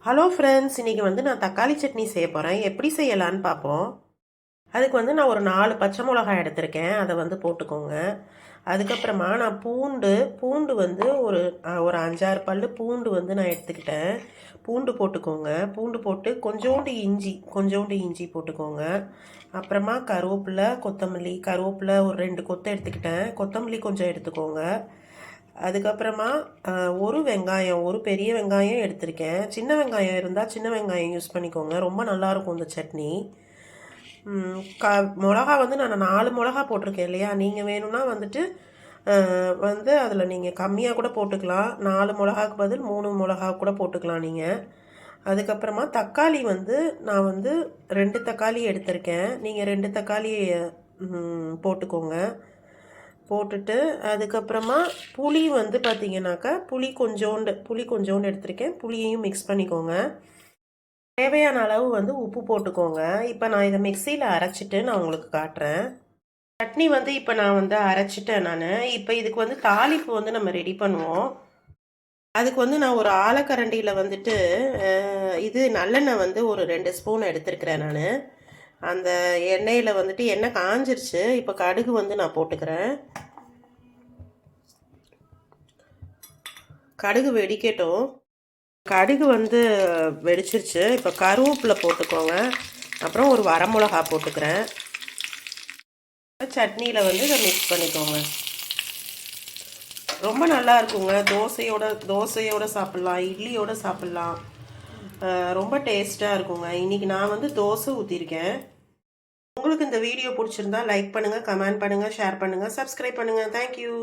Hello friends, இன்றைக்கி வந்து நான் தக்காளி சட்னி செய்ய போகிறேன். எப்படி செய்யலான்னு பார்ப்போம். அதுக்கு வந்து நான் ஒரு 4 பச்சை மிளகாய் எடுத்திருக்கேன், அதை வந்து போட்டுக்கோங்க. அதுக்கப்புறமா நான் பூண்டு வந்து ஒரு 5-6 பல் பூண்டு வந்து நான் எடுத்துக்கிட்டேன். பூண்டு போட்டுக்கோங்க. பூண்டு போட்டு கொஞ்சோண்டு இஞ்சி போட்டுக்கோங்க. அப்புறமா கருவேப்பிலை ஒரு 2 கொத்து எடுத்துக்கிட்டேன். கொத்தமல்லி கொஞ்சம் எடுத்துக்கோங்க. அதுக்கப்புறமா ஒரு பெரிய வெங்காயம் எடுத்திருக்கேன். சின்ன வெங்காயம் இருந்தால் சின்ன வெங்காயம் யூஸ் பண்ணிக்கோங்க, ரொம்ப நல்லாயிருக்கும் இந்த சட்னி. மிளகா வந்து நான் 4 மிளகா போட்டிருக்கேன் இல்லையா, நீங்கள் வேணும்னா வந்து அதில் நீங்கள் கம்மியாக கூட போட்டுக்கலாம். 4 மிளகாவுக்கு பதில் 3 மிளகா கூட போட்டுக்கலாம் நீங்கள். அதுக்கப்புறமா தக்காளி வந்து நான் வந்து 2 தக்காளி எடுத்திருக்கேன். நீங்கள் 2 தக்காளி போட்டுக்கோங்க. போட்டுட்டு அதுக்கப்புறமா புளி வந்து பார்த்தீங்கன்னாக்கா புளி கொஞ்சோண்டு எடுத்திருக்கேன். புளியையும் மிக்ஸ் பண்ணிக்கோங்க. தேவையான அளவு வந்து உப்பு போட்டுக்கோங்க. இப்போ நான் இதை மிக்சியில் அரைச்சிட்டு நான் உங்களுக்கு காட்டுறேன். சட்னி வந்து இப்போ நான் வந்து அரைச்சிட்டேன் நான். இப்போ இதுக்கு வந்து தாளிப்பு வந்து நம்ம ரெடி பண்ணுவோம். அதுக்கு வந்து நான் ஒரு ஆலக்கரண்டியில் வந்துட்டு இது நல்லெண்ணெய் வந்து ஒரு 2 ஸ்பூன் எடுத்துருக்கிறேன் நான். அந்த எண்ணெயில் வந்துட்டு எண்ணெய் காஞ்சிருச்சு. இப்போ கடுகு வந்து நான் போட்டுக்கிறேன். கடுகு வெடிக்கட்டும். கடுகு வந்து வெடிச்சிருச்சு. இப்போ கருவேப்பிலை போட்டுக்கோங்க. அப்புறம் ஒரு வரமிளகா போட்டுக்கிறேன். சட்னியில் வந்து இதை மிக்ஸ் பண்ணிக்கோங்க. ரொம்ப நல்லா இருக்குங்க. தோசையோட சாப்பிட்லாம், இட்லியோட சாப்பிட்லாம். ரொம்ப டேஸ்ட்டாக இருக்குங்க. இன்றைக்கி நான் வந்து தோசை ஊற்றிருக்கேன். உங்களுக்கு இந்த வீடியோ பிடிச்சிருந்தா லைக் பண்ணுங்கள், கமெண்ட் பண்ணுங்கள், ஷேர் பண்ணுங்கள், சப்ஸ்கிரைப் பண்ணுங்கள். தேங்க்யூ.